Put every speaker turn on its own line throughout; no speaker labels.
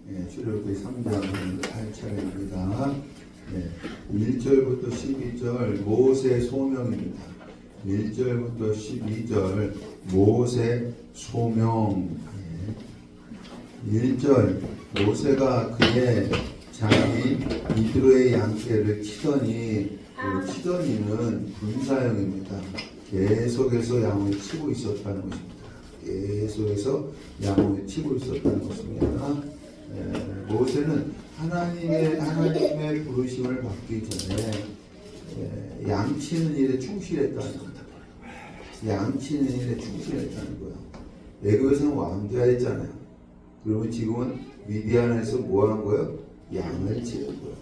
출애굽기 3장 8차례입니다. 1절부터 12절 모세 소명입니다. 1절부터 12절 모세 소명. 1절 모세가 그의 자기 이드로의 양떼를 치더니, 치더니는 분사형입니다. 계속해서 양을 치고 있었다는 것입니다. 계속해서 양을 치고 있었다는 것입니다. 모세는 하나님의 부르심을 받기 전에 양치는 일에 충실했다는 겁니다. 양치는 일에 충실했다는 거예요. 애굽에서는 왕자였잖아요. 그러면 지금은 미디안에서 뭐 하는 거예요? 양을 치는 거예요.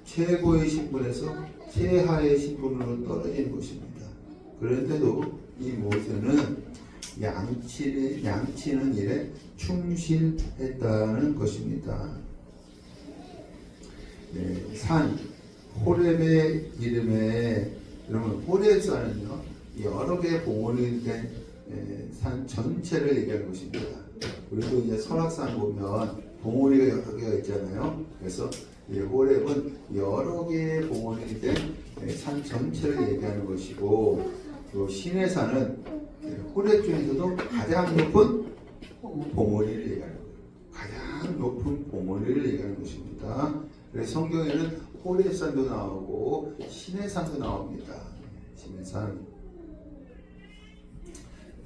최고의 신분에서 최하의 신분으로 떨어지는 것입니다. 그런데도 이 모세는 양치는 일에 충실했다는 것입니다. 산 호렙의 이름에, 여러분 호렙산은요 여러 개의 봉우리 된 산 전체를 얘기하는 것입니다. 우리도 이제 설악산 보면 봉우리가 여러 개가 있잖아요. 그래서 이 호렙은 여러 개의 봉우리 된 산 전체를 얘기하는 것이고, 또 시내산은 호렙 중에서도 가장 높은 봉우리를 얘기하는 거예요. 가장 높은 봉우리를 얘기하는 것입니다. 그래서 성경에는 호렙산도 나오고 시내산도 나옵니다. 시내산.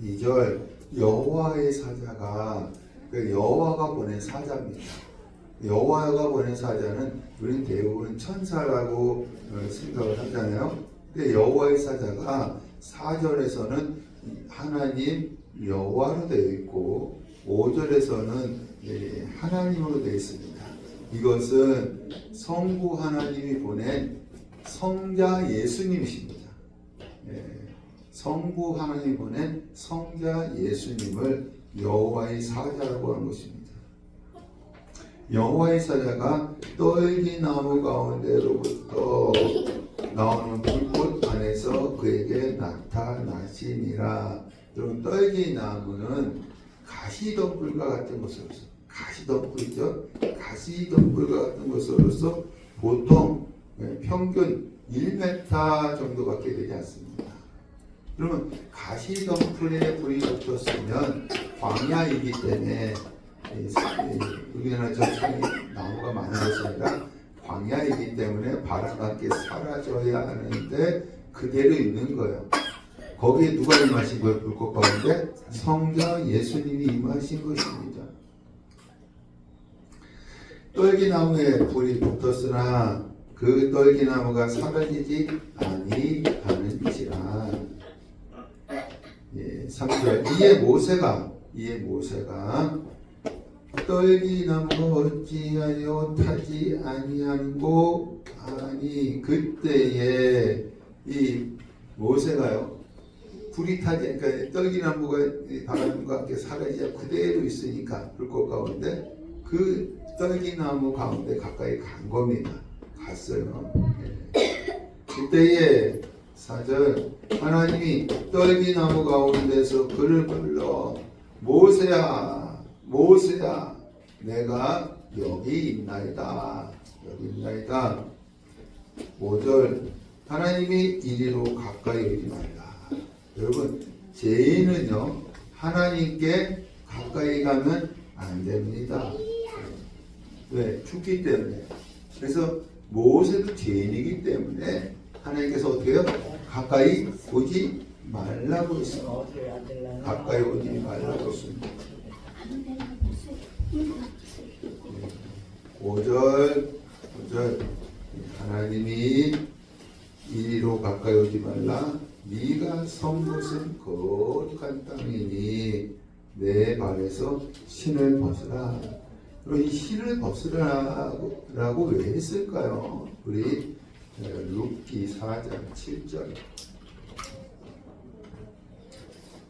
2절 여호와의 사자가, 여호와가 보낸 사자입니다. 여호와가 보낸 사자는 우리는 대부분 천사라고 생각을 하잖아요. 근데 여호와의 사자가 4절에서는 하나님 여호와로 되어 있고 5절에서는 하나님으로 되어 있습니다. 이것은 성부 하나님이 보낸 성자 예수님이십니다. 성부 하나님이 보낸 성자 예수님을 여호와의 사자라고 하는 것입니다. 여호와의 사자가 떨기나무 가운데로부터 나오는 불꽃 안에서 그에게 나타나시니라. 여러분, 떨기나무는 가시덤불과 같은 것으로서, 가시덤불이죠. 가시덤불과 같은 것으로서 보통 평균 1m 정도밖에 되지 않습니다. 그러면 가시덤불에 불이 붙었으면 광야이기 때문에, 우리나라 저창이 나무가 많은 것이 아니라 광야이기 때문에 바람과 함께 사라져야 하는데 그대로 있는 거예요. 거기에 누가 임하신 거예요? 불꽃 가운데 성자 예수님이 임하신 것입니다. 떨기나무에 불이 붙었으나 그 떨기나무가 사라지지 아니하는지라. 3절 이에 모세가 떨기나무가 어찌하여 타지 아니하는고 하니, 그때에 이 모세가요 불이 타지, 그러니까 떨기나무가 바람과 함께 사라지지 그대로 있으니까 불꽃 가운데 그 떨기나무 가운데 가까이 간 겁니다. 갔어요. 그때에 4절 하나님이 떨기나무 가운데서 그를 불러 모세야 내가 여기 있나이다. 5절 하나님이 이리로 가까이 오지 말라. 여러분, 죄인은요 하나님께 가까이 가면 안 됩니다. 왜? 죽기 때문에. 그래서 모세도 죄인이기 때문에 하나님께서 어떻게 해요? 가까이 오지 말라고 했습니다. 가까이 오지 말라고 했습니다. 5절 하나님이 이리로 가까이 오지 말라. 네가 선 곳은 거룩한 땅이니 내 발에서 신을 벗으라. 그럼 이 신을 벗으라고 왜 했을까요? 우리 룻기 4장 7절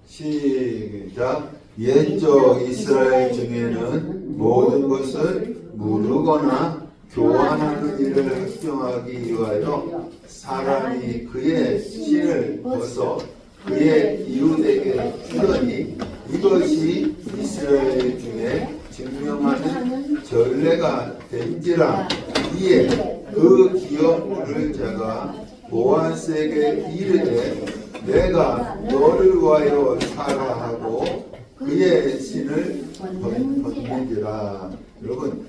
시작. 옛적 이스라엘 중에는 모든 것을 무르거나 교환하는 일을 학정하기 위하여 사람이 그의 신을 벗어 그의 이웃에게 주더니 이것이 이스라엘 중에 증명하는 전례가 된지라. 이에 그 기업물을 자가 보아스에게 이르되 내가 너를 위하여 사라 하고 그의 신을 걷는지라. 여러분,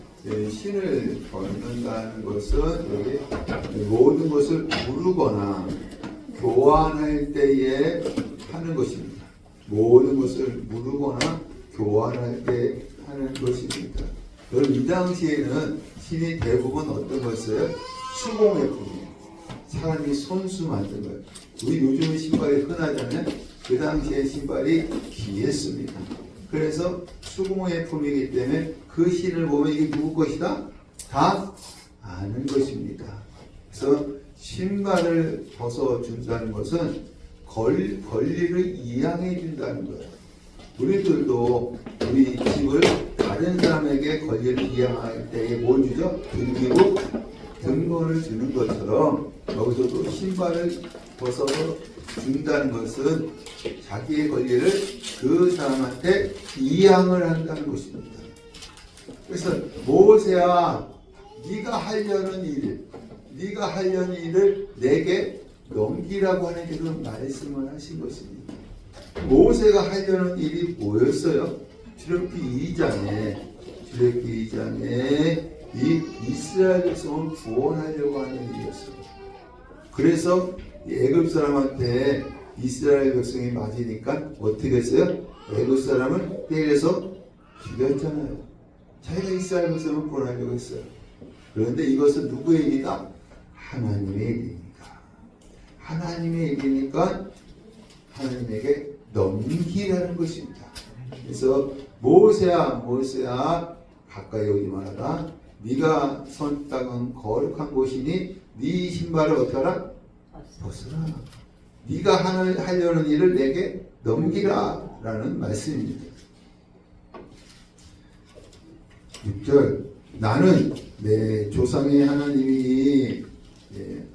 신을 걷는다는 것은 여기 모든 것을 부르거나 교환할 때에 하는 것입니다. 모든 것을 부르거나 교환할 때 하는 것입니다. 여러분, 이 당시에는 신이 대부분 어떤 거였어요? 수공예 품이에요. 사람이 손수 만든 거예요. 우리 요즘은 신발이 흔하잖아요. 그 당시에 신발이 귀했습니다. 그래서 수공예 품이기 때문에 그 신을 보면 이게 누구 것이다? 다 아는 것입니다. 그래서 신발을 벗어준다는 것은 권리를 이양해 준다는 거예요. 우리들도 우리 집을 다른 사람에게 권리를 이양할 때에 뭘 주죠? 등기부 등본을 주는 것처럼 여기서도 신발을 벗어 준다는 것은 자기의 권리를 그 사람한테 이양을 한다는 것입니다. 그래서 모세야, 네가 하려는 일을 내게 넘기라고 하는 그런 말씀을 하신 것입니다. 모세가 하려는 일이 뭐였어요? 출애굽기 2장에 이 이스라엘 백성을 구원하려고 하는 일이었어요. 그래서 애굽 사람한테 이스라엘 백성이 맞으니까 어떻게 했어요? 애굽 사람을 때려서 죽였잖아요. 자기가 이스라엘 백성을 구원하려고 했어요. 그런데 이것은 누구의 일이다? 하나님의 일이니까. 하나님의 일이니까 하나님에게 넘기라는 것입니다. 그래서 모세야 가까이 오지 말아라. 네가 선 땅은 거룩한 곳이니 네 신발을 어떻게 하라? 벗으라. 네가 하려는 일을 내게 넘기라 라는 말씀입니다. 6절 나는 내 조상의 하나님이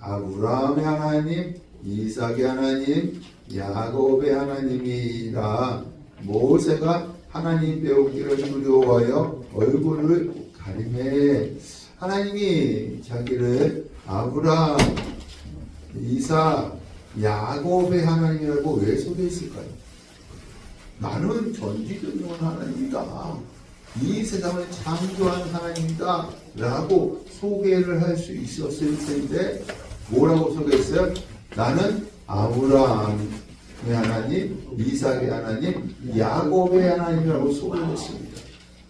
아브라함의 하나님, 이삭의 하나님, 야곱의 하나님이라. 모세가 하나님 배우기를 두려워하여 얼굴을 가리매. 하나님이 자기를 아브라함, 이삭, 야곱의 하나님이라고 왜 소개했을까요? 나는 전지전능한 하나님이다. 이 세상을 창조한 하나님이다 라고 소개를 할 수 있었을 텐데 뭐라고 소개했어요? 나는 아브라함의 하나님, 이삭의 하나님, 야곱의 하나님이라고 소개했습니다.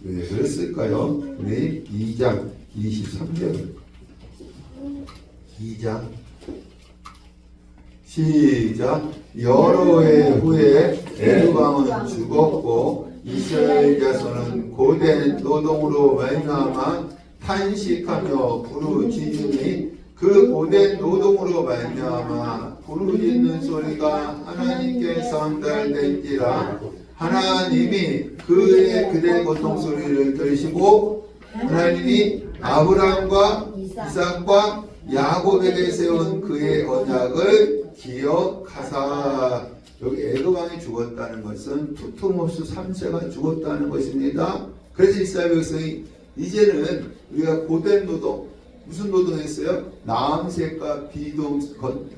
왜 그랬을까요? 우리 2장 23절 2장 시작. 여러 해 후에 애굽 왕은 죽었고 이스라엘 자손은 고된 노동으로 말미암아 탄식하며 부르짖으니 그 고된 노동으로 말미암아 부르짖는 소리가 하나님께 전달된지라. 하나님이 그들의 고통 소리를 들으시고 하나님이 아브라함과 이삭과 야곱에게 세운 그의 언약을 기억하사. 여기 애굽 왕이 죽었다는 것은 투투모스 3세가 죽었다는 것입니다. 그래서 이스라엘 백성이 이제는 우리가 고된 노동, 무슨 노동했어요? 나암색과 비동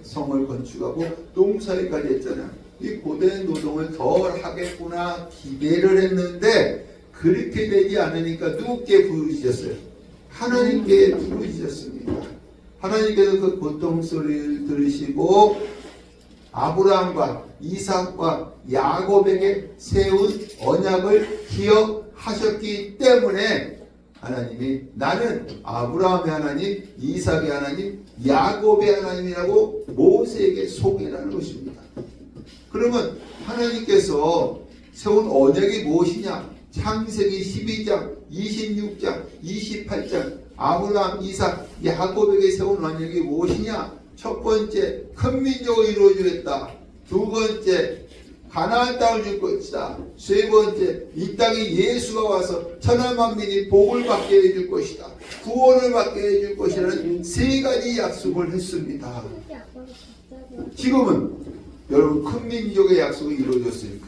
성을 건축하고 똥차이까지 했잖아요. 이 고된 노동을 덜 하겠구나 기대를 했는데 그렇게 되지 않으니까 누구께 부르짖었어요? 하나님께 부르짖었습니다. 하나님께서 그 고통 소리를 들으시고 아브라함과 이삭과 야곱에게 세운 언약을 기억하셨기 때문에 하나님이 나는 아브라함의 하나님, 이삭의 하나님, 야곱의 하나님이라고 모세에게 소개를 하는 것입니다. 그러면 하나님께서 세운 언약이 무엇이냐? 창세기 12장, 26장, 28장 아브라함, 이삭, 야곱에게 세운 언약이 무엇이냐? 첫 번째, 큰 민족을 이루어주겠다. 두 번째, 가나안 땅을 줄 것이다. 세 번째, 이 땅에 예수가 와서 천하 만민이 복을 받게 해줄 것이다. 구원을 받게 해줄 것이라는 세 가지 약속을 했습니다. 지금은 여러분 큰 민족의 약속이 이루어졌으니까,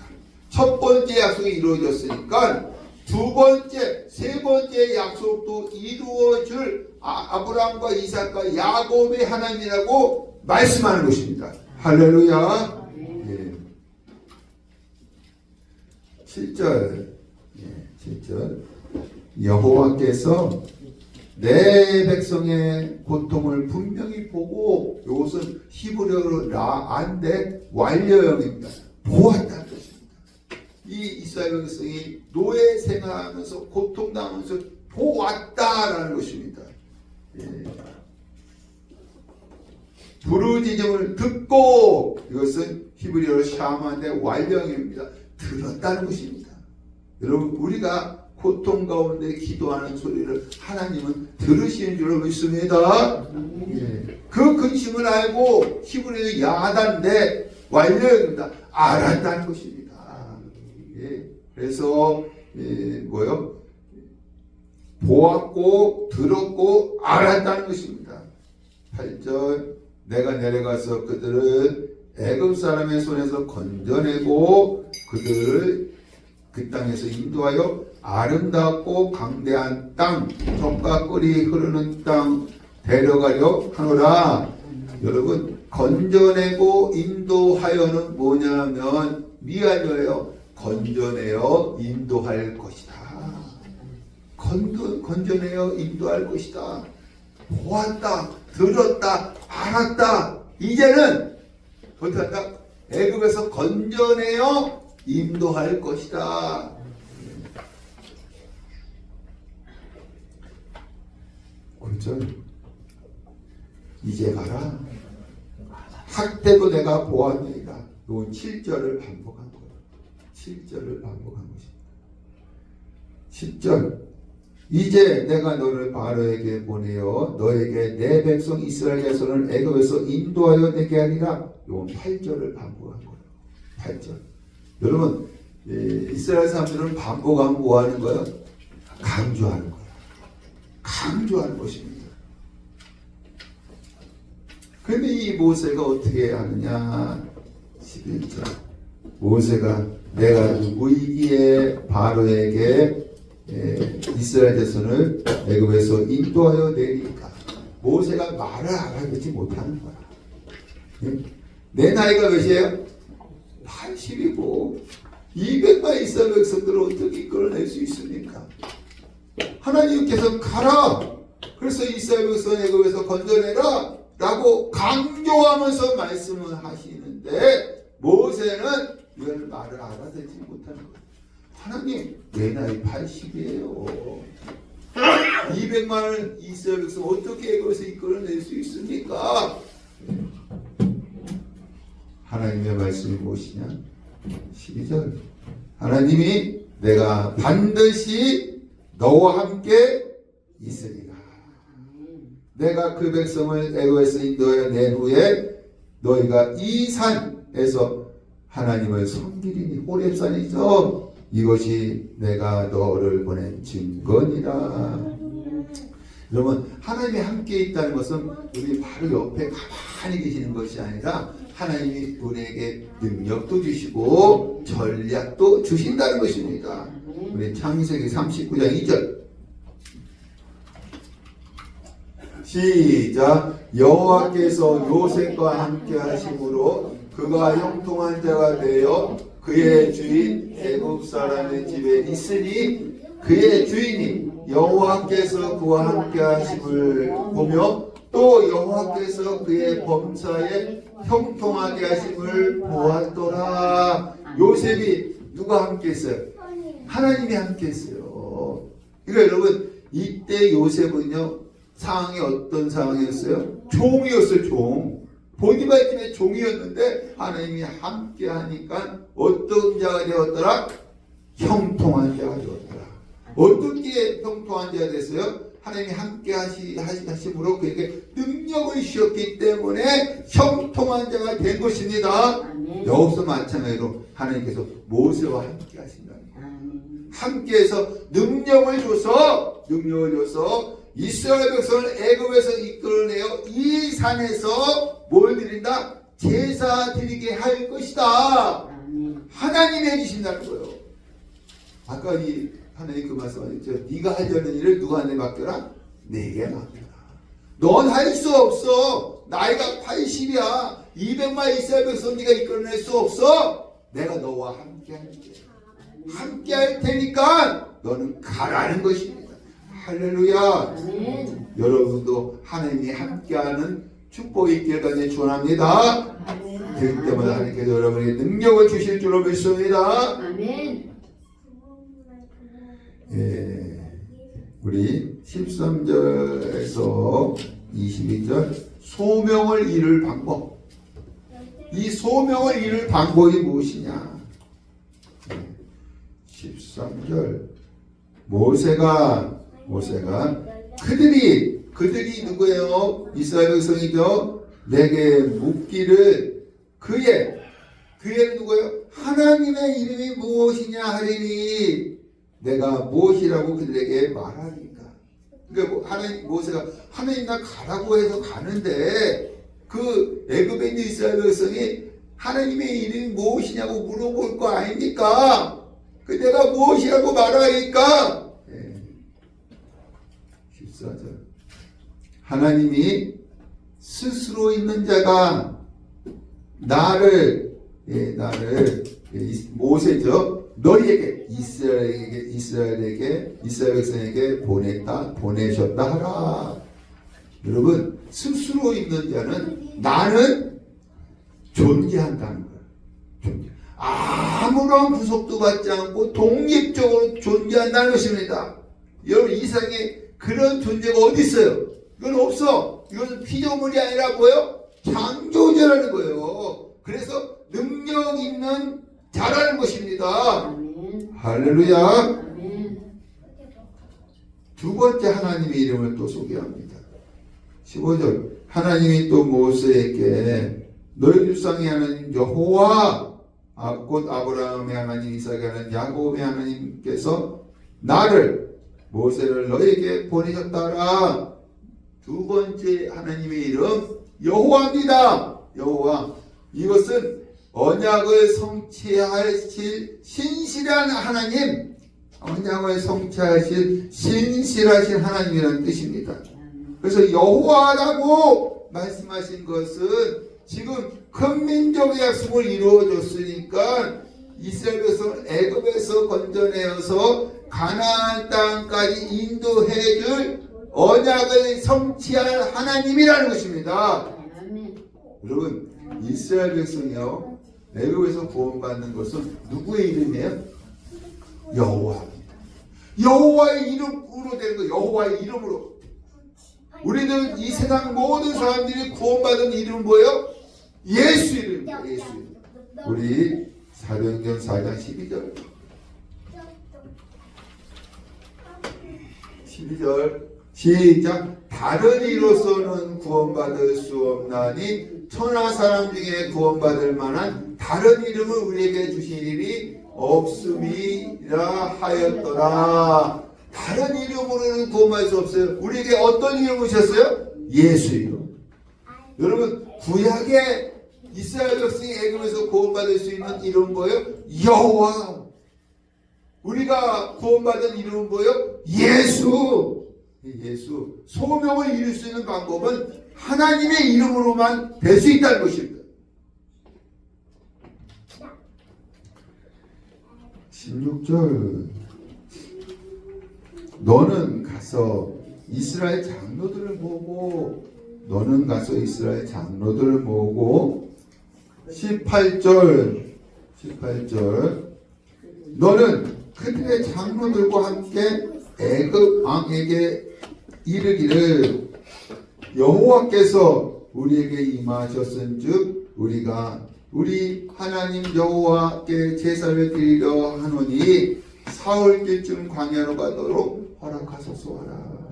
첫 번째 약속이 이루어졌으니까 두 번째, 세 번째 약속도 이루어줄 아브라함과 이삭과 야곱의 하나님이라고 말씀하는 것입니다. 할렐루야. 예. 7절. 예, 7절. 여호와께서 내 백성의 고통을 분명히 보고, 이것은 히브리어로 라안데 완료형입니다. 보았다는 것입니다. 이 이스라엘 백성이 노예 생활하면서 고통당하면서 보았다라는 것입니다. 예. 부르짖음을 듣고, 이것은 히브리어로 샤마인데 완료형입니다. 들었다는 것입니다. 여러분, 우리가 고통 가운데 기도하는 소리를 하나님은 들으시는 줄 믿습니다. 예. 그 근심을 알고, 히브리어 야단데 완료형입니다. 알았다는 것입니다. 예. 그래서 뭐요? 보았고 들었고 알았다는 것입니다. 8절. 내가 내려가서 그들을 애굽 사람의 손에서 건져내고 그들을 그 땅에서 인도하여 아름답고 강대한 땅, 젖과 꿀이 흐르는 땅 데려가려 하노라. 여러분, 건져내고 인도하여는 뭐냐면 미완료예요. 건져내어 인도할 것이다. 건져내어 인도할 것이다. 보았다, 들었다, 알았다. 이제는 어떻게 한다? 애굽에서 건져내어 인도할 것이다. 그렇죠? 이제 가라. 학대도 내가 보았느니라. 이건 7절을 반복한 거예요. 7절을 반복한 것입니다. 10절. 이제 내가 너를 바로에게 보내어 너에게 내 백성 이스라엘 자손을 애굽에서 인도하여 내게 하리라. 이건 8절을 반복한 거예요. 8절. 여러분, 이스라엘 사람들은 반복하면 뭐 하는 거예요? 강조하는 거예요. 강조하는 것입니다. 그런데 이 모세가 어떻게 하느냐? 11절. 모세가 내가 누구이기에 바로에게 이스라엘 자손을 애굽에서 인도하여 내리까. 모세가 말을 알아듣지 못하는 거야. 내 나이가 몇이에요? 80이고 200만 이스라엘 백성들을 어떻게 이끌어낼 수 있습니까? 하나님께서 가라. 그래서 이스라엘 백성을 애굽에서 건져내라 라고 강조하면서 말씀을 하시는데 모세는 이걸 말을 알아듣지 못하는 거예요. 하나님, 내 나이 80이에요. 200만을 이스라엘 백성 어떻게 애굽에서 이끌어낼 수 있습니까? 하나님의 말씀이 무엇이냐? 12절. 하나님이 내가 반드시 너와 함께 있으리라. 내가 그 백성을 애굽에서 인도하여 낸 후에 너희가 이 산에서 하나님을 섬기리니. 호렙산이죠. 이것이 내가 너를 보낸 증거니라. 여러분, 하나님이 함께 있다는 것은 우리 바로 옆에 가만히 계시는 것이 아니라 하나님이 우리에게 능력도 주시고 전략도 주신다는 것입니다. 우리 창세기 39장 2절 시작. 여호와께서 요셉과 함께 하심으로 그가 형통한 자가 되어 그의 주인 애굽 사람의 집에 있으니 그의 주인이 여호와께서 그와 함께 하심을 보며 또 여호와께서 그의 범사에 형통하게 하심을 보았더라. 요셉이 누가 함께 했어요? 하나님이 함께 했어요. 그러니까 여러분, 이때 요셉은요, 상황이 어떤 상황이었어요? 종이었어요. 종. 보디발 집의 종이었는데 하나님이 함께 하니까 어떤 자가 되었더라? 형통한 자가 되었더라. 어떻게 형통한 자가 됐어요? 하나님이 함께 하심으로 그에게 능력을 주셨기 때문에 형통한 자가 된 것입니다. 아멘. 여기서 마찬가지로 하나님께서 모세와 함께 하신다. 함께해서 능력을 줘서 이스라엘 백성을 애굽에서 이끌어내어 이 산에서 뭘 드린다? 제사 드리게 할 것이다. 하나님이 해주신다는 거예요. 아까 이 하나님 그 말씀 네가 하려는 일을 누구한테 맡겨라? 내게 맡겨라. 넌 할 수 없어. 나이가 80이야. 200만 이스라엘 백성 네가 이끌어낼 수 없어. 내가 너와 함께 할게. 함께 할 테니까 너는 가라는 것입니다. 할렐루야.
아멘.
여러분도 하나님이 함께하는 축복이 있길 간절히 축원합니다. 될 때마다 하나님께서 여러분에게 능력을 주실 줄로 믿습니다.
아멘.
예, 우리 13절에서 22절 소명을 이룰 방법. 이 소명을 이룰 방법이 무엇이냐? 13절 모세가 그들이 누구예요? 이스라엘 백성이죠. 내게 묻기를 그의 누구예요? 하나님의 이름이 무엇이냐 하리니 내가 무엇이라고 그들에게 말하니까. 그러니까 모세가 하나님 나 가라고 해서 가는데 그 애굽에 있는 이스라엘 백성이 하나님의 이름이 무엇이냐고 물어볼 거 아닙니까? 그 내가 무엇이라고 말하니까 14절 하나님이 스스로 있는 자가 나를 모세죠. 너희에게 이스라엘 백성에게 보내셨다 하라. 여러분 스스로 있는 자는 나는 존재한다는 거예요. 아무런 구속도 받지 않고 독립적으로 존재한다는 것입니다. 여러분 이 세상에 그런 존재가 어디 있어요? 이건 없어. 이것은 피조물이 아니라 뭐예요? 창조자라는 거예요. 그래서 능력 있는 자라는 것입니다.
아멘.
할렐루야.
아멘.
두 번째 하나님의 이름을 또 소개합니다. 15절 하나님이 또 모세에게 너희 조상의 하나님 여호와 곧 아브라함의 하나님 이삭의 하나님 야곱의 하나님께서 모세를 너에게 보내셨다라. 두 번째 하나님의 이름 여호와입니다. 여호와. 이것은 언약을 성취하실 신실한 하나님, 언약을 성취하실 신실하신 하나님이라는 뜻입니다. 그래서 여호와라고 말씀하신 것은 지금 큰 민족의 약속을 이루어줬으니까 이스라엘 백성을 애굽에서 건져내어서 가나안 땅까지 인도해줄 언약을 성취할 하나님이라는 것입니다.
아멘.
여러분 이스라엘 백성이요 애굽에서 구원받는 것은 누구의 이름이에요? 여호와입니다. 여호와의 이름으로 되는 거예요. 여호와의 이름으로. 우리는 이 세상 모든 사람들이 구원받은 이름은 뭐예요? 예수 이름입니다. 예수 이름. 우리 사도행전 4장 12절 12절 시작. 다른 이로서는 구원받을 수 없나니 천하 사람 중에 구원받을 만한 다른 이름을 우리에게 주신 일이 없음이라 하였더라. 다른 이름으로는 구원받을 수 없어요. 우리에게 어떤 이름을 주셨어요? 예수 이름. 여러분 구약의 이스라엘 백성이 애굽에서 구원받을 수 있는 이름은 뭐예요? 여호와. 우리가 구원받은 이름은 뭐예요? 예수. 예수. 소명을 이룰 수 있는 방법은 하나님의 이름으로만 될 수 있다는 것입니다. 16절 너는 가서 이스라엘 장로들을 모으고 18절 너는 그들의 장로들과 함께 애굽 왕에게 이르기를 여호와께서 우리에게 임하셨은즉 우리가 우리 하나님 여호와께 제사를 드리려 하노니 사흘길쯤 광야로 가도록 허락하소서 하라.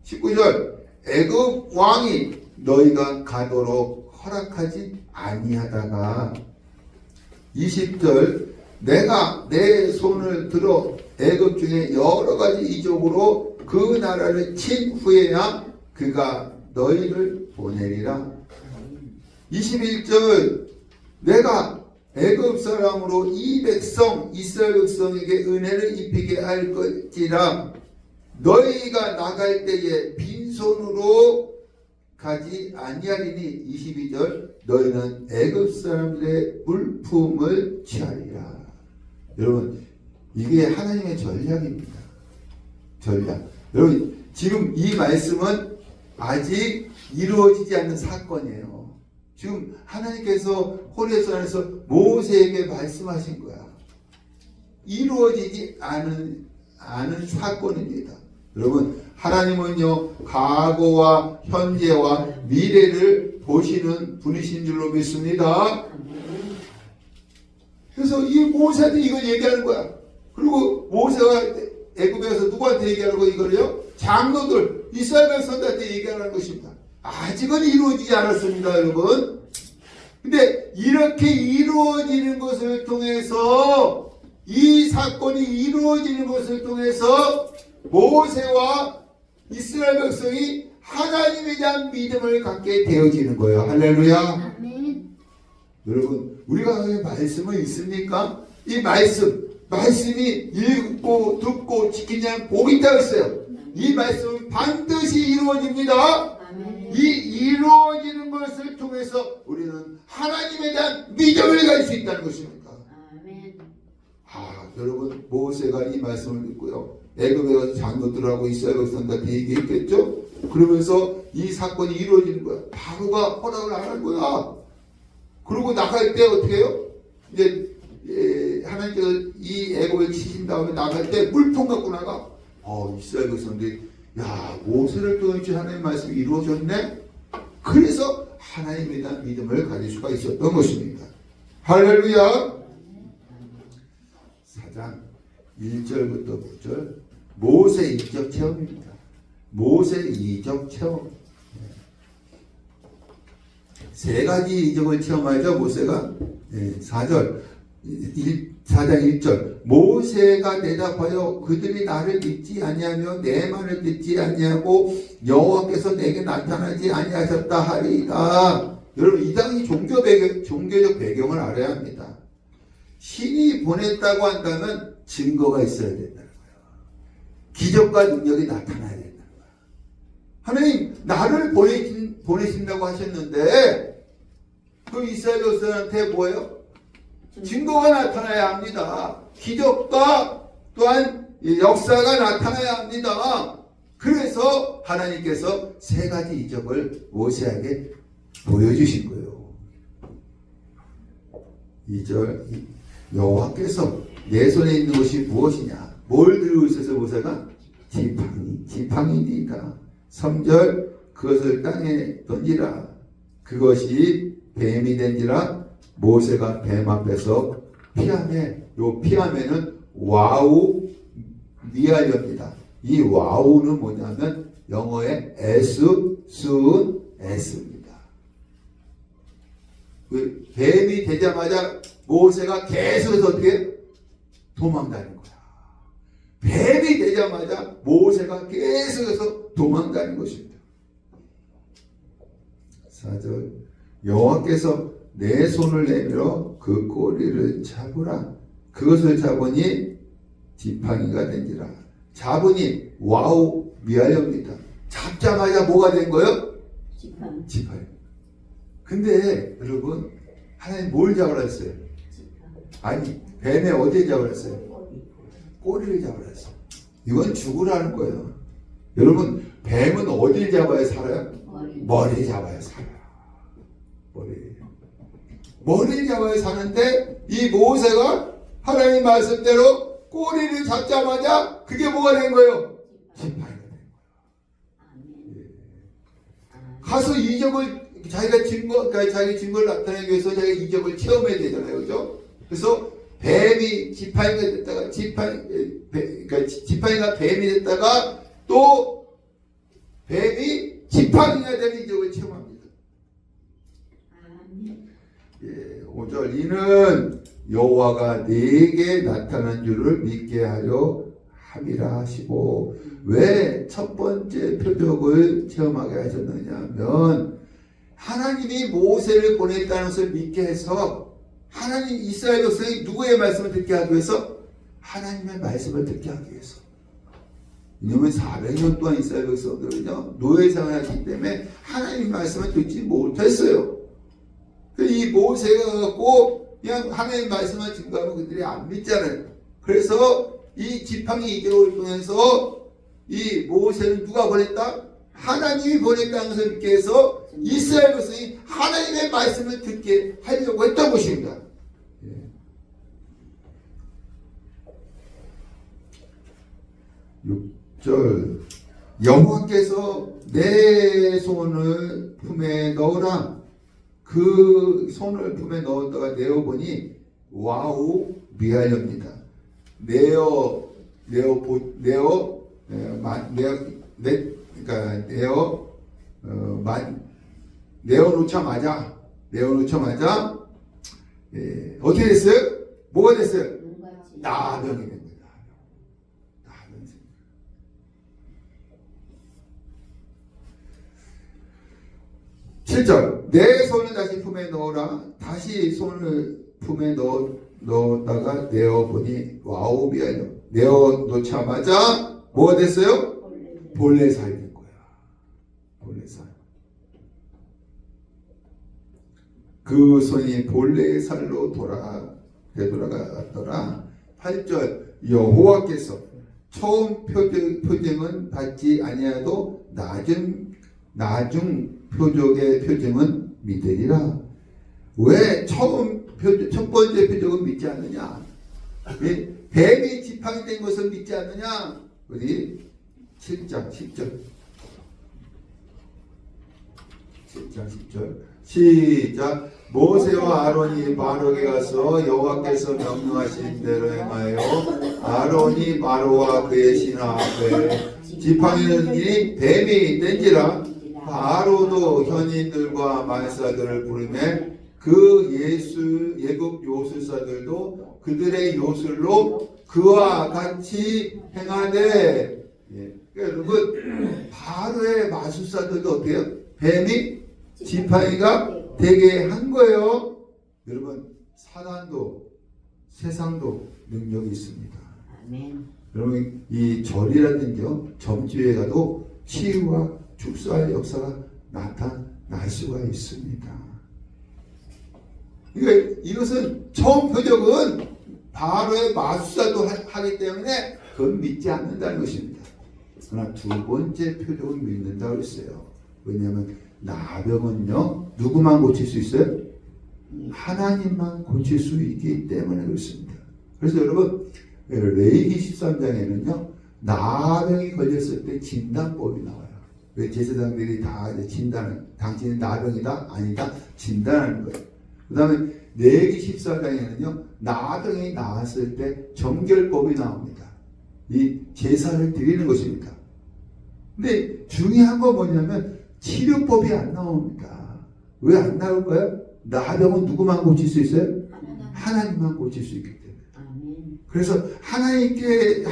19절 애굽 왕이 너희가 가도록 허락하지 아니하다가 20절 내가 내 손을 들어 애굽 중에 여러 가지 이적으로 그 나라를 친 후에야 그가 너희를 보내리라. 21절 내가 애굽 사람으로 이 백성 이스라엘 백성에게 은혜를 입히게 할 것이라. 너희가 나갈 때에 빈손으로 가지 아니하리니 22절 너희는 애굽 사람들의 물품을 취하리라. 여러분 이게 하나님의 전략입니다. 전략. 여러분 지금 이 말씀은 아직 이루어지지 않는 사건이에요. 지금 하나님께서 호레산에서 모세에게 말씀하신 거야. 이루어지지 않은 사건입니다. 여러분 하나님은요 과거와 현재와 미래를 보시는 분이신 줄로 믿습니다. 그래서 이 모세한테 이걸 얘기하는 거야. 그리고 모세가 애굽에 가서 누구한테 얘기하는 거 이거를요? 장로들 이스라엘 백성들한테 얘기하는 것입니다. 아직은 이루어지지 않았습니다, 여러분. 근데 이렇게 이루어지는 것을 통해서 이 사건이 이루어지는 것을 통해서 모세와 이스라엘 백성이 하나님에 대한 믿음을 갖게 되어지는 거예요. 할렐루야. 아멘. 여러분 우리가 말씀은 있습니까? 이 말씀이 읽고 듣고 지키냐는 복이 있다고 했어요. 이 말씀은 반드시 이루어집니다. 아멘. 이 이루어지는 것을 통해서 우리는 하나님에 대한 믿음을 가질 수 있다는 것입니다. 아멘. 여러분 모세가 이 말씀을 듣고요 애굽에 가서 장로들하고 이스라엘 백성들한테 얘기했겠죠. 그러면서 이 사건이 이루어지는 거야. 바로가 허락을 안 할 거야. 그리고 나갈 때 어떻게 해요? 이제 하나님께서 이 애굽을 치신 다음에 나갈 때 물통 갖고 나가. 이스라엘 백성들이 야 모세를 통해 하나님의 말씀이 이루어졌네. 그래서 하나님에 대한 믿음을 가질 수가 있었던 것입니다. 할렐루야. 4장 1절부터 9절 모세 이적 체험입니다. 모세 이적 체험. 세 가지 이적을 체험하죠. 모세가 4장 1절 모세가 대답하여 그들이 나를 믿지 아니하며 내 말을 듣지 아니하고 여호와께서 내게 나타나지 아니하셨다 하리이다. 여러분 이 당시 종교적 배경을 알아야 합니다. 신이 보냈다고 한다면 증거가 있어야 된다는 거예요. 기적과 능력이 나타나야 된다는 거예요. 하나님 나를 보내신다고 하셨는데 그 이스라엘 백성한테 뭐예요? 증거가 나타나야 합니다. 기적과 또한 역사가 나타나야 합니다. 그래서 하나님께서 세 가지 이적을 모세에게 보여주신 거예요. 2절 여호와께서 내 손에 있는 것이 무엇이냐? 뭘 들고 있어서 모세가? 지팡이니까. 3절 그것을 땅에 던지라. 그것이 뱀이 된지라. 모세가 뱀 앞에서 피하매. 요 피하매는 와우 미알입니다. 이 와우는 뭐냐면 영어의 S입니다. 뱀이 되자마자 모세가 계속해서 어떻게 도망다닌 거야. 뱀이 되자마자 모세가 계속해서 도망다닌 것입니다. 4절 여호와께서 내 손을 내밀어 그 꼬리를 잡으라. 그것을 잡으니 지팡이가 된지라. 잡으니 와우 미알입니다. 잡자마자 뭐가 된 거예요? 지팡이. 근데 여러분 하나님 뭘 잡으라 했어요? 아니 뱀의 어디에 잡으라 했어요? 꼬리를 잡으라 했어요. 이건 죽으라는 거예요. 여러분 뱀은 어디를 잡아야 살아요? 머리를 잡아야 살아요. 머리를 잡아야 사는데 이 모세가 하나님 말씀대로 꼬리를 잡자마자 그게 뭐가 된 거예요? 지팡이가 된 거예요. 가서 이적을 자기 증거를 나타내기 위해서 자기가 이적을 체험해야 되잖아요. 그죠? 그래서 뱀이 지팡이가 됐다가 지팡이가 뱀이 됐다가 또 뱀이 지팡이가 되는 이적을 체험합니다. 5절 이는 여호와가 네게 나타난 줄을 믿게 하려 함이라 하시고 왜 첫 번째 표적을 체험하게 하셨느냐 하면 하나님이 모세를 보냈다는 것을 믿게 해서 하나님 이스라엘 백성이 누구의 말씀을 듣게 하기 위해서? 하나님의 말씀을 듣게 하기 위해서. 왜냐하면 400년 동안 이스라엘 백성들은요 노예 생활했기 때문에 하나님 말씀을 듣지 못했어요. 이 모세가 갖고 그냥 하나님 말씀을 증거하면 그들이 안 믿잖아요. 그래서 이 지팡이 이격을 통해서 이 모세는 누가 보냈다? 하나님이 보냈다는 것을 믿게 해서 이스라엘 백성이 하나님의 말씀을 듣게 하려고 했던 것입니다. 6절 여호와께서 내 손을 품에 넣으라. 그 손을 품에 넣었다가 내어보니 와우 미하렵니다. 내어놓자마자 어떻게 됐어요? 뭐가 됐어요? 나병이 됩니다. 나병. 7절 내 손을 다시 품에 넣어라. 다시 손을 품에 넣었다가 내어보니 와우 미하여 내어놓자마자 뭐가 됐어요? 볼레살이 된 거야. 볼레살. 그 손이 볼레살로 되돌아갔더라. 8절 여호와께서 처음 표징은 받지 아니하도 나중 표적의 표징은 믿으리라. 왜 첫 번째 표적은 믿지 않느냐? 뱀이 지팡이 된 것을 믿지 않느냐? 우리 7장 10절 시작. 모세와 아론이 바로에게 가서 여호와께서 명령하신 대로 행하여 아론이 바로와 그의 신하 앞에 지팡이는 뱀이 된지라. 바로도 현인들과 말사들을 부르매 그 예굽 요술사들도 그들의 요술로 그와 같이 행하되. 여러분 바로의 마술사들도 어때요? 뱀이 지팡이가 되게 한 거예요. 여러분 사단도 세상도 능력이 있습니다. 아멘. 여러분 이 절이라든지요 점주에 가도 치유와 축소할 역사가 나타날 수가 있습니다. 그러니까 이것은 처음 표적은 바로의 마술사도 하기 때문에 그건 믿지 않는다는 것입니다. 그러나 두 번째 표적은 믿는다고 했어요. 왜냐하면 나병은요 누구만 고칠 수 있어요? 하나님만 고칠 수 있기 때문에 그렇습니다. 그래서 여러분 레위기 13장에는요 나병이 걸렸을 때 진단법이 나와요. 왜 제사장들이 다 당신은 나병이다 아니다 진단하는 거예요. 그 다음에 레위기 14장에는요 나병이 나왔을 때 정결법이 나옵니다. 이 제사를 드리는 것입니다. 근데 중요한 건 뭐냐면 치료법이 안 나옵니다. 왜 안 나올까요? 나병은 누구만 고칠 수 있어요? 하나님만 고칠 수 있기 때문에. 그래서 하나님께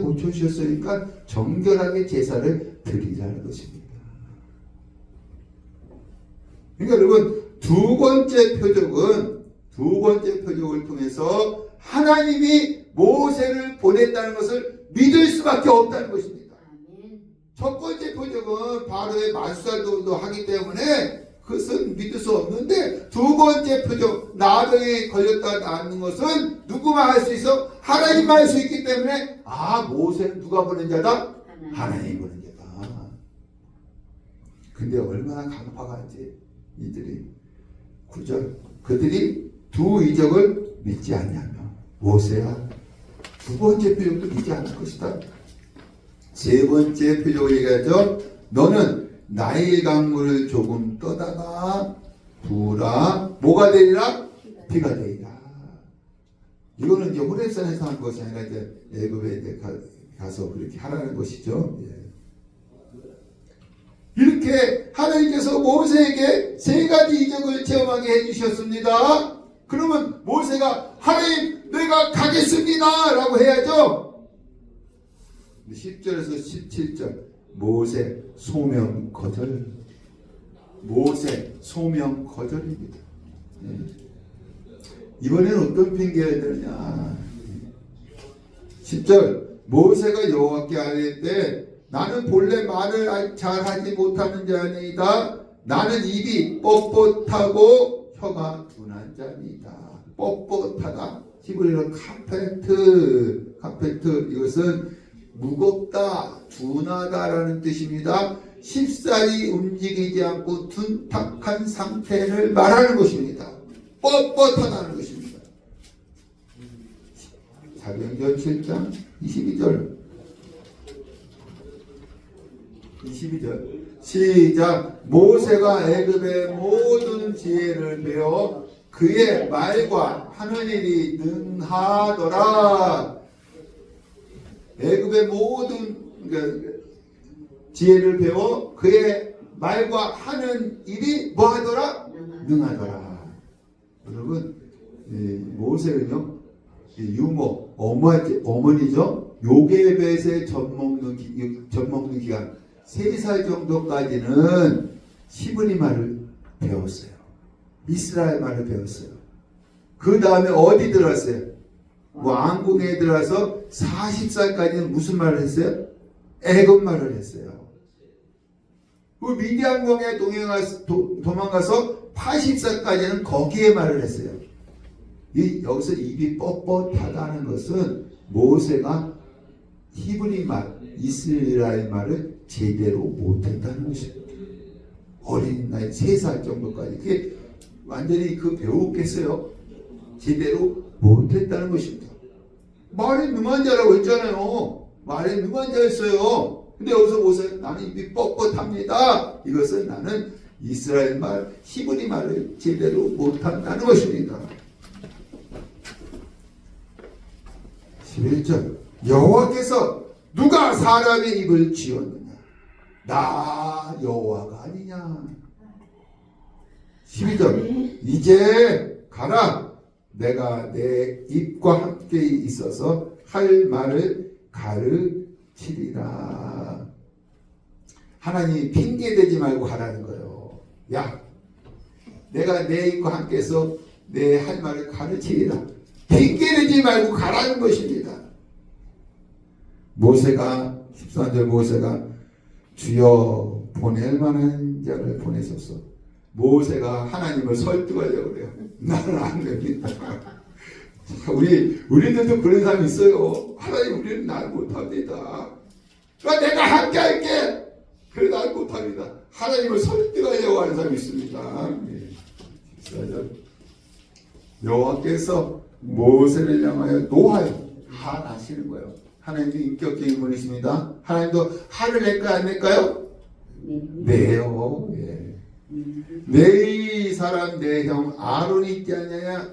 고쳐주셨으니까 정결하게 제사를 드리자는 것입니다. 그러니까 여러분 두 번째 표적을 통해서 하나님이 모세를 보냈다는 것을 믿을 수밖에 없다는 것입니다. 첫 번째 표적은 바로의 마술사도 하기 때문에 그것은 믿을 수 없는데, 두 번째 표적 나병에 걸렸다 낫는 것은 누구만 할 수 있어? 하나님만 할 수 있기 때문에 모세는 누가 보낸 자다? 하나님이 보낸 자다. 근데 얼마나 강팍한지 이들이 9절 그들이 두 이적을 믿지 않냐면 모세야 두 번째 표적도 믿지 않을 것이다. 세 번째 표적을 얘기하죠. 너는 나일 강물을 조금 떠다가 부으라. 뭐가 되리라? 피가 되리라. 이거는 이제 호렙산에서 한 것이 아니라 이제 애굽에 가서 그렇게 하라는 것이죠. 이렇게 하나님께서 모세에게 세 가지 이적을 체험하게 해주셨습니다. 그러면 모세가 하나님 내가 가겠습니다 라고 해야죠. 10절에서 17절 모세 소명 거절. 모세 소명 거절입니다. 이번에는 어떤 핑계가 되느냐. 10절 모세가 여호와께 아뢰되 나는 본래 말을 잘하지 못하는 자니이다. 나는 입이 뻣뻣하고 혀가 둔한 자니이다. 뻣뻣하다. 히브리어로 카페트 이것은 무겁다, 둔하다라는 뜻입니다. 쉽사리 움직이지 않고 둔탁한 상태를 말하는 것입니다. 뻣뻣하다는 것입니다. 사도행전 7장 22절 시작. 모세가 애굽의 모든 지혜를 배워 그의 말과 하는 일이 능하더라. 애굽의 모든 지혜를 배워 그의 말과 하는 일이 뭐하더라? 능하더라. 여러분, 모세는요, 유모 어머니죠. 요게벳에 젖 먹는 기간 3살 정도까지는 히브리 말을 배웠어요. 이스라엘 말을 배웠어요. 그 다음에 어디 들어갔어요? 왕궁에 들어가서 40살까지는 무슨 말을 했어요? 애굽 말을 했어요. 그 미디안 광야에 도망가서 80살까지는 거기에 말을 했어요. 여기서 입이 뻣뻣하다는 것은 모세가 히브리 말, 이스라엘 말을 제대로 못했다는 것입니다. 어린 나이 3살 정도까지. 그게 완전히 배웠겠어요? 제대로 못했다는 것입니다. 말에 능한 자라고 했잖아요. 말에 능한 자였어요. 근데 여기서 보세요. 나는 입이 뻣뻣합니다. 이것은 나는 이스라엘 말, 히브리 말을 제대로 못한다는 것입니다. 11절 여호와께서 누가 사람의 입을 지었느냐? 나 여호와가 아니냐? 12절 이제 가라. 내가 내 입과 함께 있어서 할 말을 가르치리라. 하나님이 핑계대지 말고 하라는 거예요. 야, 내가 내 입과 함께해서 내 할 말을 가르치리라. 핑계대지 말고 가라는 것입니다. 모세가 13절 모세가 주여 보낼 만한 자를 보내소서. 모세가 하나님을 설득하려고 그래요. 나는 안 됩니다. 우리들도 그런 사람이 있어요. 하나님 우리는 나를 못합니다. 그러니까 내가 함께 할게. 그래 나를 못합니다. 하나님을 설득하려고 하는 사람이 있습니다. 여호와께서 모세를 향하여 노하여 화나시는 거예요. 하나님도 인격적인 분이십니다. 하나님도 화를 낼까요? 안 낼까요? 네요. 예. 내 사람 내 형 아론이 있지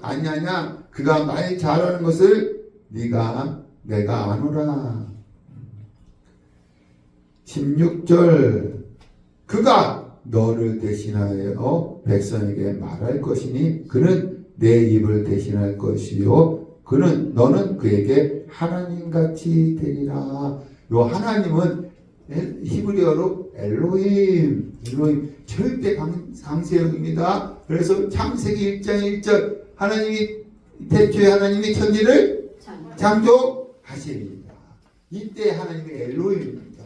아니하냐? 그가 말 잘하는 것을 내가 아노라. 16절 그가 너를 대신하여 백성에게 말할 것이니 그는 내 입을 대신할 것이요 너는 그에게 하나님같이 되리라. 요 하나님은 히브리어로 엘로힘 절대 강세형입니다. 그래서 창세기 1장 1절 하나님이 태초에 하나님이 천지를 창조하십니다. 이때 하나님이 엘로힘입니다.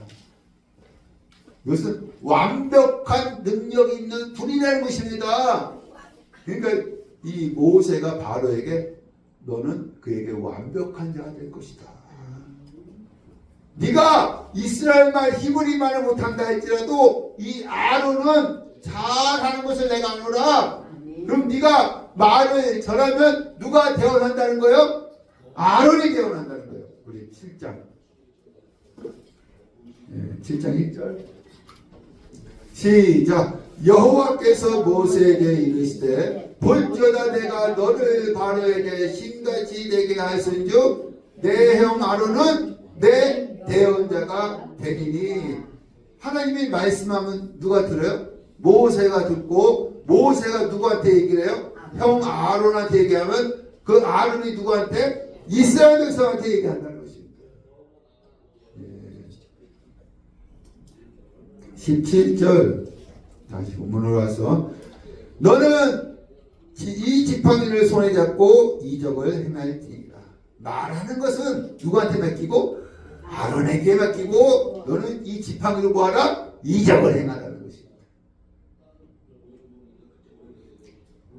이것은 완벽한 능력이 있는 분이라는 것입니다. 그러니까 이 모세가 바로에게 너는 그에게 완벽한 자가 될 것이다. 네가 이스라엘 말 히브리 말을 못한다 할지라도 이 아론은 잘하는 것을 내가 아노라. 그럼 네가 말을 전하면 누가 대언한다는 거예요? 아론이 대언한다는 거예요. 우리 7장 7장 1절 시작. 여호와께서 모세에게 이르시되 볼지어다 내가 너를 바로에게 신같이 되게 하였은즉 내 형 아론은 내 대언자가 되리니. 하나님이 말씀하면 누가 들어요? 모세가 듣고 모세가 누구한테 얘기를 해요? 형 아론한테 얘기하면 그 아론이 누구한테? 이스라엘 백성한테 얘기한다는 것입니다. 17절 다시 본문으로 와서 너는 이 지팡이를 손에 잡고 이적을 행할지니라. 말하는 것은 누구한테 맡기고? 아론에게 맡기고 너는 이 지팡이로 뭐하라? 이적을 행하라는 것입니다.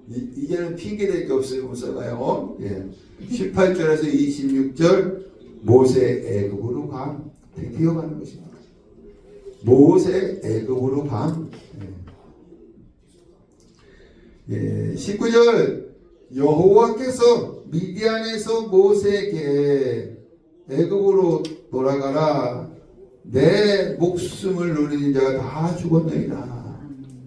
이제는 핑계댈 게 없어요. 무서워요. 예. 18절에서 26절 모세 애굽으로 감 뛰어가는 것입니다. 모세 애굽으로 감. 예. 19절 여호와께서 미디안에서 모세에게 애굽으로 돌아가라. 내 목숨을 노리는 자가 다 죽었느니라.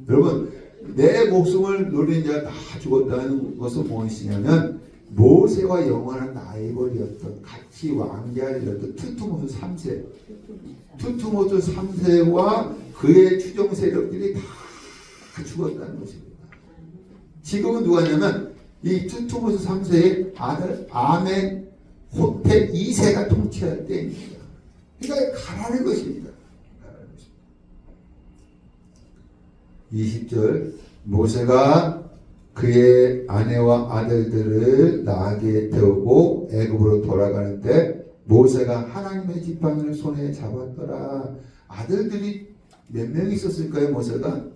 여러분, 내 목숨을 노리는 자가 다 죽었다는 것은 무엇이냐면 모세와 영원한 라이벌이었던 같이 왕자였던 투투모스 3세 투투모스 3세와 그의 추종 세력들이 다 죽었다는 것입니다. 지금은 누가냐면 이 투투모스 3세의 아들 아멘 호테 2세가 통치할 때입니다. 그러니까 가라는 것입니다. 20절 모세가 그의 아내와 아들들을 나귀에 태우고 애굽으로 돌아가는데 모세가 하나님의 지팡이를 손에 잡았더라. 아들들이 몇 명 있었을까요? 모세가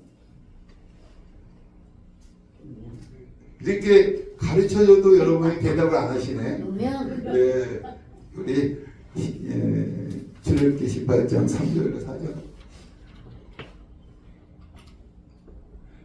이렇게 가르쳐줘도 여러분이 대답을 안 하시네. 네, 우리 출애굽기 18장 3절과 4절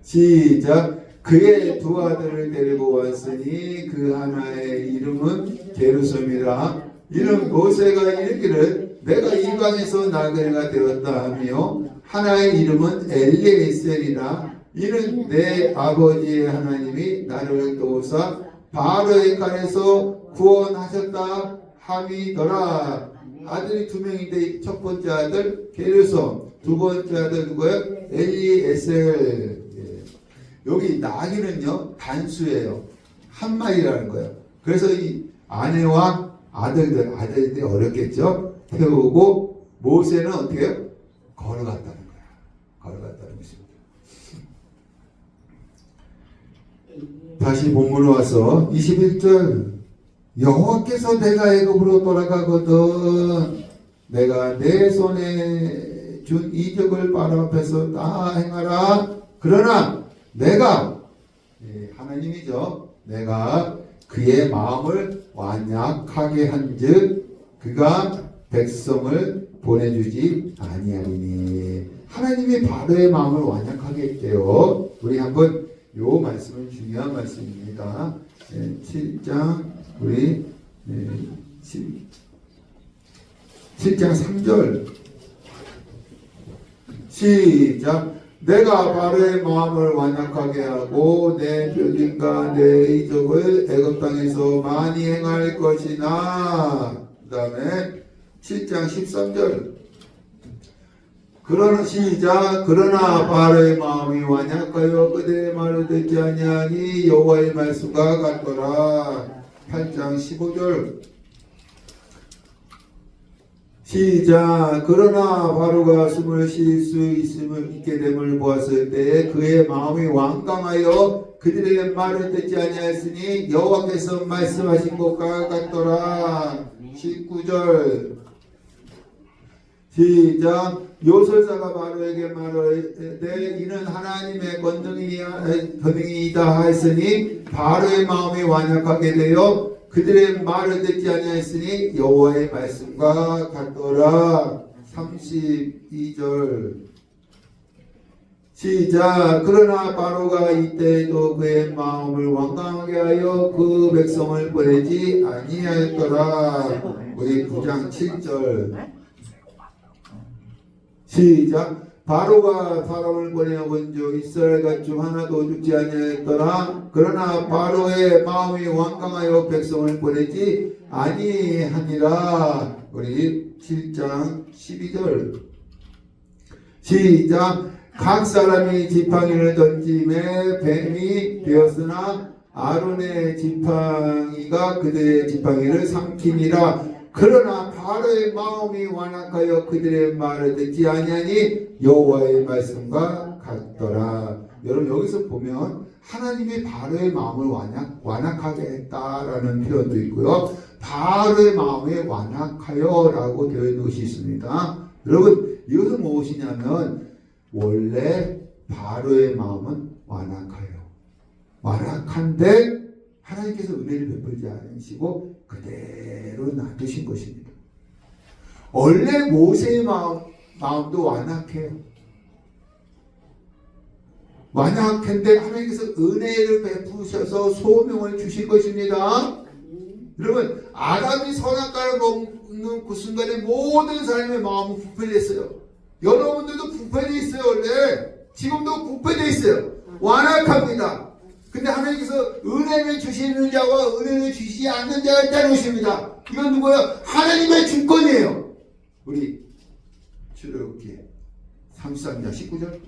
시작. 그의 두 아들을 데리고 왔으니 그 하나의 이름은 게르솜이라. 이는 모세가 이르기를 내가 이방에서 나그네가 되었다 하며 하나의 이름은 엘리에셀이라. 이는 내 아버지의 하나님이 나를 도우사 바로의 칼에서 구원하셨다 함이더라. 아들이 두 명인데 첫 번째 아들 게르솜, 두 번째 아들 누구예요? 엘리에셀. 여기 나귀는요 단수예요. 한 마리라는 거예요. 그래서 이 아내와 아들들이 어렵겠죠. 태우고 모세는 어떻게 해요? 걸어갔다는 거야. 걸어갔다는 것입니다. 다시 본문으로 와서 21절 여호와께서 내가 애굽으로 돌아가거든 내가 내 손에 준 이적을 바로 앞에서 다 행하라. 그러나 내가 하나님이죠. 내가 그의 마음을 완약하게 한즉 그가 백성을 보내주지 아니하리니. 하나님이 바로의 마음을 완약하게 했대요. 우리 한번 요 말씀은 중요한 말씀입니다. 7장 우리 7장 3절 시작. 내가 바로의 마음을 완약하게 하고 내 표징과 내 이적을 애굽 땅에서 많이 행할 것이나. 그 다음에 7장 13절 그러나 시작. 그러나 바로의 마음이 완약하여 그들의 말을 듣지 아니하니 여호와의 말씀과 같더라. 8장 15절 시작. 그러나 바로가 숨을 쉴 수 있게 됨을 보았을 때에 그의 마음이 완강하여 그들의 말을 듣지 아니하였으니 여호와께서 말씀하신 것과 같더라. 19절 시작. 요술사가 바로에게 말하되 이는 하나님의 권능이다 하였으니 바로의 마음이 완약하게 되어 그들의 말을 듣지 아니하였으니 여호와의 말씀과 같더라. 32절 시작. 그러나 바로가 이때에도 그의 마음을 완강하게 하여 그 백성을 보내지 아니하였더라. 우리 9장 7절 시작. 바로가 사람을 보내어 본즉 이스라엘 가축 하나도 죽지 아니하였더라. 그러나 바로의 마음이 완강하여 백성을 보내지 아니하니라. 우리 7장 12절 시작. 각 사람이 지팡이를 던짐에 뱀이 되었으나 아론의 지팡이가 그들의 지팡이를 삼키니라. 그러나 바로의 마음이 완악하여 그들의 말을 듣지 아니하니 여호와의 말씀과 같더라. 여러분 여기서 보면 하나님이 바로의 마음을 완악하게 했다라는 표현도 있고요. 바로의 마음에 완악하여라고 되어 있는 것이 있습니다. 여러분 이것은 무엇이냐면 원래 바로의 마음은 완악하여. 완악한데 하나님께서 은혜를 베풀지 않으시고 그대로 놔두신 것입니다. 원래 모세의 마음도 완악해요. 완악한데 하나님께서 은혜를 베푸셔서 소명을 주실 것입니다. 여러분 아담이 선악과를 먹는 그 순간에 모든 사람의 마음은 부패됐어요. 여러분들도 부패되어 있어요. 원래 지금도 부패되어 있어요. 완악합니다. 근데 하나님께서 은혜를 주시는 자와 은혜를 주시지 않는 자가 있다는 것입니다. 이건 누구예요? 하나님의 주권이에요. 우리 출애굽기 33장 19절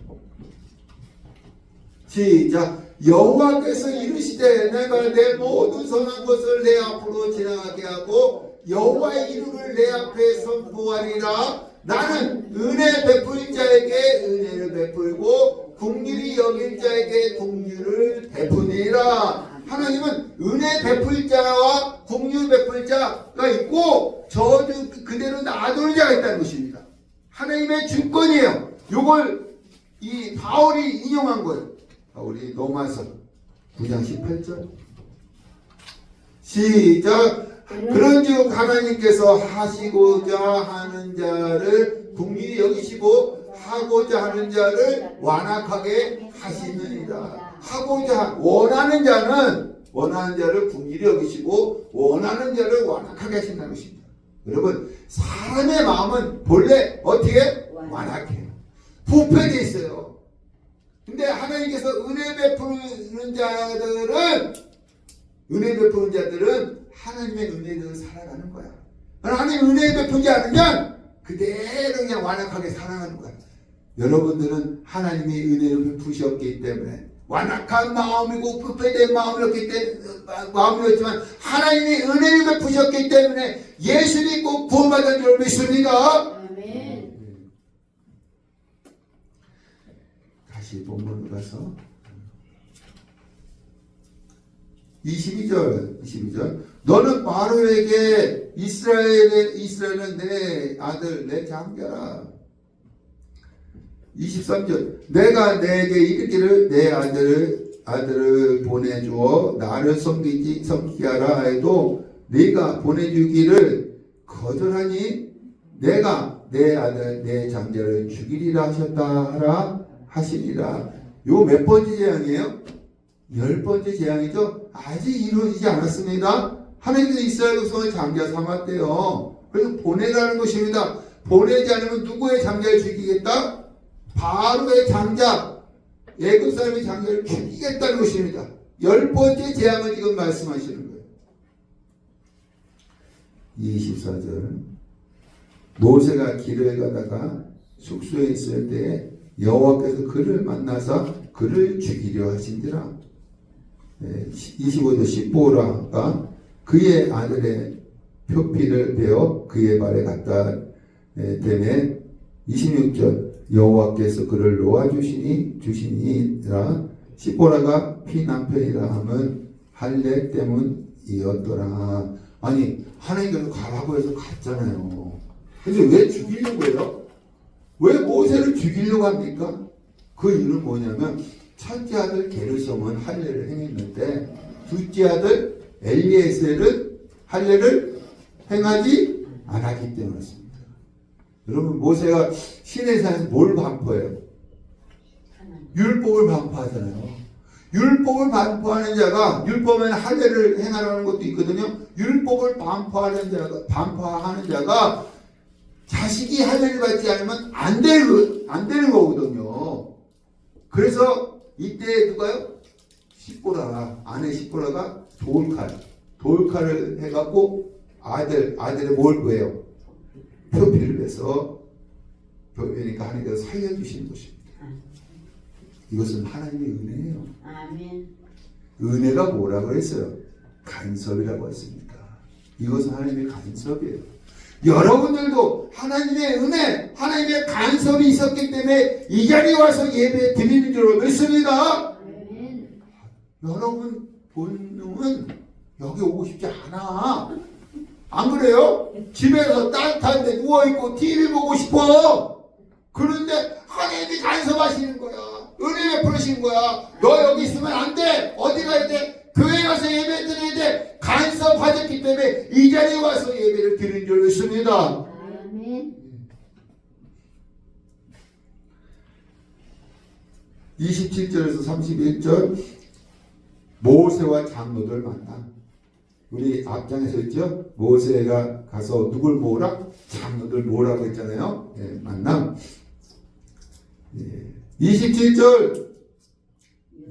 시작. 여호와께서 이르시되 내가 내 모든 선한 것을 내 앞으로 지나가게 하고 여호와의 이름을 내 앞에 선포하리라. 나는 은혜 베풀 자에게 은혜를 베풀고 긍휼히 여길 자에게 긍휼을 베푸니라. 하나님은 은혜 베풀 자와 긍휼 베풀 자가 있고 저주 그대로 놔두는 자가 있다는 것입니다. 하나님의 주권이에요. 이걸 이 바울이 인용한 거예요. 우리 로마서 9장 18절 시작. 그런즉 하나님께서 하시고자 하는 자를 긍휼히 여기시고 하고자 하는 자를 완악하게 하시느니라. 하고자 원하는 자를 긍휼히 여기시고 원하는 자를 완악하게 하신다는 것입니다. 여러분 사람의 마음은 본래 어떻게 완악해요. 부패되어 있어요. 근데 하나님께서 은혜 베푸는 자들은 하나님의 은혜를 살아가는 거야. 하나님 은혜 베푸지 않으면 그대로 그냥 완악하게 살아가는 거야. 여러분들은 하나님이 은혜를 베푸셨기 때문에 완악한 마음이고 부패된 마음이었지만 하나님이 은혜를 베푸셨기 때문에 예수 믿고 구원받은 줄 믿습니다. 다시 본문으로 가서 22절 너는 바로에게 이스라엘은 내 아들 내 장자라. 23절 내가 내게 이르기를 내 아들을 보내주어 나를 섬기게 하라 해도 네가 보내주기를 거절하니 내가 내 아들 내 장자를 죽이리라 하셨다 하라 하시리라. 요 몇 번째 재앙이에요? 10번째 재앙이죠. 아직 이루어지지 않았습니다. 하나님께서 이스라엘 백성을 장자 삼았대요. 그래서 보내라는 것입니다. 보내지 않으면 누구의 장자를 죽이겠다? 바로의 장자, 애굽 사람의 장자를 죽이겠다는 것입니다. 10번째 재앙을 지금 말씀하시는 거예요. 24절 모세가 길을 가다가 숙소에 있을 때 여호와께서 그를 만나서 그를 죽이려 하신지라. 25절 십보라가 그의 아들의 표피를 베어 그의 발에 갖다 대매 26절 여호와께서 그를 놓아주시니라. 십보라가 피난편이라 함은 할례 때문이었더라. 아니 하나님께서 가라고 해서 갔잖아요. 근데 왜 죽이려고 해요? 왜 모세를 죽이려고 합니까? 그 이유는 뭐냐면 첫째 아들 게르솜은 할례를 행했는데 둘째 아들 엘리에셀은 할례를 행하지 않았기 때문이었습니다. 여러분 모세가 시내산에서 뭘 반포해요? 율법을 반포하잖아요. 율법을 반포하는 자가 율법에는 할례를 행하라는 것도 있거든요. 율법을 반포하는 자가 자식이 할례를 받지 않으면 안 되는 거거든요. 그래서 이때 누가요? 십보라, 아내 십보라가 돌칼을 해갖고 아들의 뭘 구해요? 표피를 해서 그러니까 하나님께서 살려주시는 것입니다. 이것은 하나님의 은혜예요.
아멘.
은혜가 뭐라고 했어요? 간섭이라고 했습니다. 이것은 하나님의 간섭이에요. 여러분들도 하나님의 은혜, 하나님의 간섭이 있었기 때문에 이 자리에 와서 예배 드리는 줄 믿습니다. 여러분 본능은 여기 오고 싶지 않아. 안 그래요? 집에서 따뜻한데 누워있고 TV 보고 싶어. 그런데 하나님이 간섭하시는 거야. 은혜 베푸시는 거야. 너 여기 있으면 안 돼. 어디 가야 돼? 교회 가서 예배 드려야 돼. 간섭하셨기 때문에 이 자리에 와서 예배를 드리는 줄 믿습니다.
아멘.
27절에서 31절 모세와 장로들 만나. 우리 앞장에서 있죠? 모세가 가서 누굴 모으라? 장로들 모으라고 했잖아요. 예, 만남. 예. 27절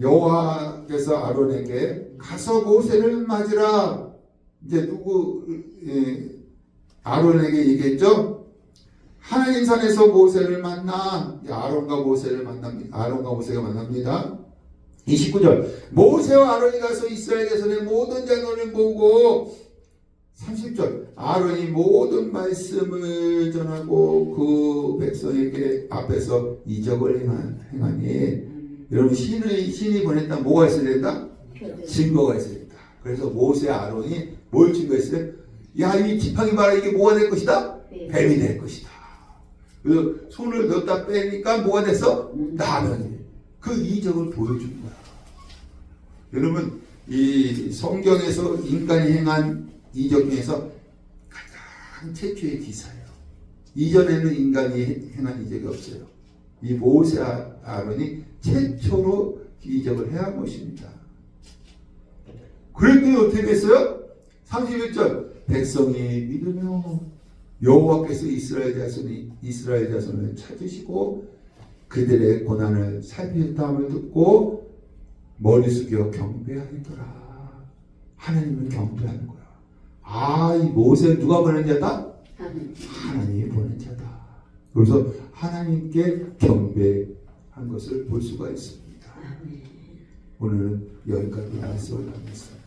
여호와께서 아론에게 가서 모세를 맞으라. 이제 누구 아론에게 얘기했죠? 하나님 산에서 모세를 만나. 아론과 모세를 만납니다. 아론과 모세가 만납니다. 29절 모세와 아론이 가서 이스라엘 자손의 모든 장로를 모으고 30절 아론이 모든 말씀을 전하고 그 백성에게 앞에서 이적을 행하니 여러분 신이 보냈다 뭐가 있어야 된다? 증거가 있어야 된다. 그래서 모세와 아론이 뭘 증거했어요? 야, 이 지팡이 봐라 이게 뭐가 될 것이다? 뱀이 될 것이다. 그래서 손을 넣었다 빼니까 뭐가 됐어? 나는 그 이적을 보여준 거야. 여러분 이 성경에서 인간이 행한 이적 중에서 가장 최초의 기사예요. 이전에는 인간이 행한 이적이 없어요. 이 모세 아론이 최초로 이적을 해한 것입니다. 그랬더니 어떻게 됐어요? 31절 백성이 믿으며 여호와께서 이스라엘 자손을 찾으시고 그들의 고난을 살피셨다함을 듣고 머리 숙여 경배하더라. 하나님을 경배하는 거야. 아, 이 모세 누가 보낸 자다? 하나님이 보낸 자다. 그래서 하나님께 경배한 것을 볼 수가 있습니다. 오늘은 여기까지 말씀을 하겠습니다.